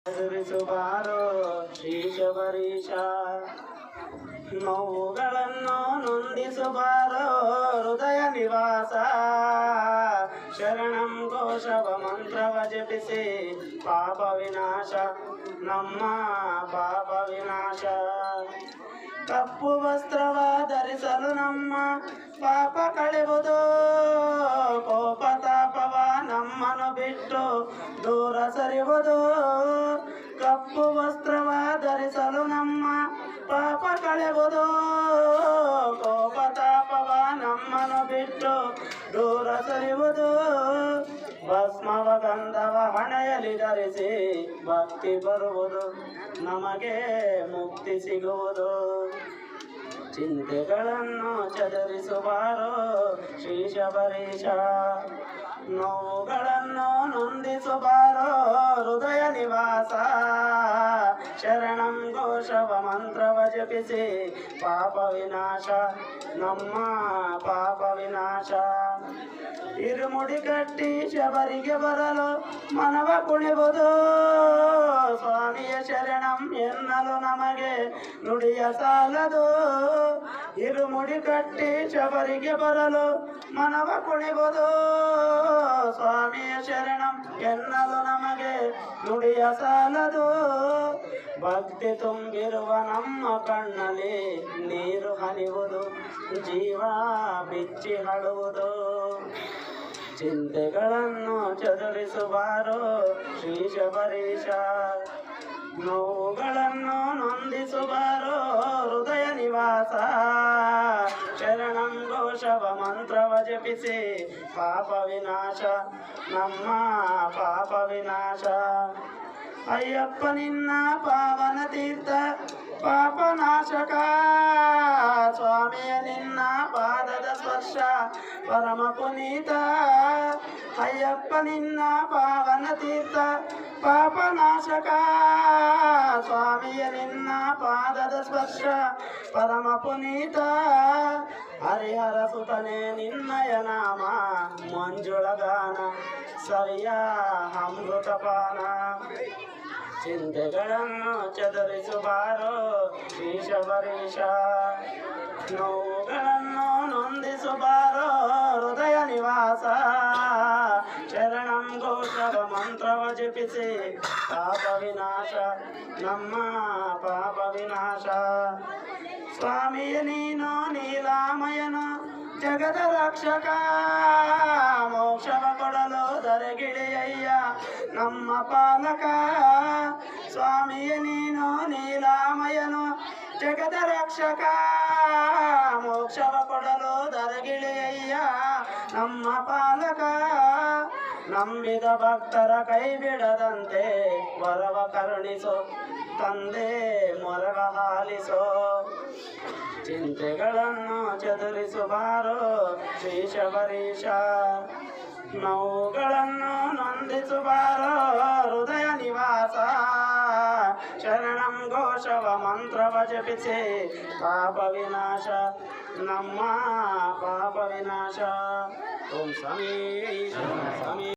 ಎದುರಿಸುವಾರೋ ಶ್ರೀಶಬರೀಶ, ನೋವುಗಳನ್ನು ನೊಂದಿಸುವಾರೋ ಹೃದಯ ನಿವಾಸ. ಶರಣಂ ಘೋಷವ ಮಂತ್ರವ ಜಪಿಸಿ ಪಾಪ ವಿನಾಶ, ನಮ್ಮ ಪಾಪ ವಿನಾಶ. ಕಪ್ಪು ವಸ್ತ್ರವ ಧರಿಸಲು ನಮ್ಮ ಪಾಪ ಕಳೆಯುವುದು, ಕೋಪ ತಾಪವ ನಮ್ಮನ್ನು ಬಿಟ್ಟು ದೂರ ಸರಿಯುವುದು. ಕಪ್ಪು ವಸ್ತ್ರವ ಧರಿಸಲು ನಮ್ಮ ಪಾಪ ಕಳೆಯುವುದು, ಕೋಪ ತಾಪವ ನಮ್ಮನ್ನು ಬಿಟ್ಟು ದೂರ ಸರಿಯುವುದು. ಭಸ್ಮವ ಗಂಧವ ಹಣೆಯಲ್ಲಿ ಧರಿಸಿ ಭಕ್ತಿ ಬರುವುದು, ನಮಗೆ ಮುಕ್ತಿ ಸಿಗುವುದು. ಚಿಂತೆಗಳನ್ನು ಚದರಿಸುವಾರೋ ಶ್ರೀಶಬರೀಶ, ನೋವುಗಳನ್ನು ನೊಂದಿಸುವಾರೋ ಹೃದಯ ನಿವಾಸ. ಶರಣಂ ಘೋಷವ ಮಂತ್ರವ ಜಪಿಸಿ ಪಾಪ ವಿನಾಶ, ನಮ್ಮ ಪಾಪ ವಿನಾಶ. ಇರುಮುಡಿ ಕಟ್ಟಿ ಶಬರಿಗೆ ಬರಲು ಮನವ ಕುಣಿವುದು, ಸ್ವಾಮಿಯ ಶರಣಂ ಎನ್ನಲು ನಮಗೆ ನುಡಿಯ ಸಾಲದು. ಇರುಮುಡಿ ಕಟ್ಟಿ ಶಬರಿಗೆ ಬರಲು ಮನವ ಕುಣಿವುದು, ಸ್ವಾಮಿಯ ಶರಣಂ ಎನ್ನಲು ನಮಗೆ ನುಡಿಯ ಸಾಲದು. ಭಕ್ತಿ ತುಂಬಿರುವ ನಮ್ಮ ಕಣ್ಣಲ್ಲಿ ನೀರು ಹನಿಯುವುದು, ಜೀವ ಬಿಚ್ಚಿ ಹಳುವುದು. ಚಿಂತೆಗಳನ್ನು ಚದುರಿಸುವಾರೋ ಶ್ರೀಶಬರೀಶ, ನೋವುಗಳನ್ನು ನೊಂದಿಸುವಾರೋ ಹೃದಯ ನಿವಾಸ. ಶರಣಂ ಘೋಷವ ಮಂತ್ರವ ಜಪಿಸಿ ಪಾಪ ವಿನಾಶ, ನಮ್ಮ ಪಾಪ ವಿನಾಶ. ಅಯ್ಯಪ್ಪ ನಿನ್ನ ಪಾವನ ತೀರ್ಥ ಪಾಪನಾಶಕ, ಸ್ವಾಮಿಯ ನಿನ್ನ ಪಾದದ ಸ್ಪರ್ಶ ಪರಮ ಪುನೀತ. ಅಯ್ಯಪ್ಪ ನಿನ್ನ ಪಾವನ ತೀರ್ಥ ಪಾಪನಾಶಕ, ಸ್ವಾಮಿಯ ನಿನ್ನ ಪಾದದ ಸ್ಪರ್ಶ ಪರಮ ಪುನೀತ. ಹರಿಹರ ಸುತನೆ ನಿನ್ನಯ ನಾಮ ಮಂಜುಳಗಾನ, ಸವಿಯ ಅಮೃತಪಾನ. ಚಿಂತೆಗಳನ್ನು ಚದುರಿಸುವಾರೋ ಶ್ರೀಶಬರೀಶ, ನೋವುಗಳನ್ನು ನೊಂದಿಸುವಾರೋ ಹೃದಯ ನಿವಾಸ. ಶರಣಂ ಘೋಷವ ಮಂತ್ರವ ಜಪಿಸಿ ಪಾಪ ವಿನಾಶ, ನಮ್ಮ ಪಾಪ ವಿನಾಶ. ಸ್ವಾಮಿಯ ನೀನು ನೀಲಾಮಯನು ಜಗದ ರಕ್ಷಕ, ಮೋಕ್ಷವ ಕೊಡಲು ಧರೆಗಿಳಿಯಯ್ಯ ನಮ್ಮ ಪಾಲಕ. ಸ್ವಾಮಿಯ ನೀನು ನೀಲಾಮಯನು ಜಗದ ರಕ್ಷಕ, ಮೋಕ್ಷವ ಕೊಡಲು ಧರೆಗಿಳಿಯಯ್ಯ ನಮ್ಮ ಪಾಲಕ. ನಂಬಿದ ಭಕ್ತರ ಕೈ ಬಿಡದಂತೆ ವರವ ಕರುಣಿಸೋ ತಂದೆ ಮೊರವ ಹಾಲಿಸೋ. ಚಿಂತೆಗಳನ್ನು ಚದುರಿಸುವಾರೋ ಶ್ರೀಶಬರೀಶ, ನೋವುಗಳನ್ನು ನೊಂದಿಸುವಾರೋ ಹೃದಯ ನಿವಾಸ. ಶರಣಂ ಘೋಷವ ಮಂತ್ರವ ಜಪಿಸಿ ಪಾಪ ವಿನಾಶ, ನಮ್ಮ ಪಾಪ ವಿನಾಶ. ಓಂ ಸ್ವಾಮಿ ಸ್ವಾಮಿ.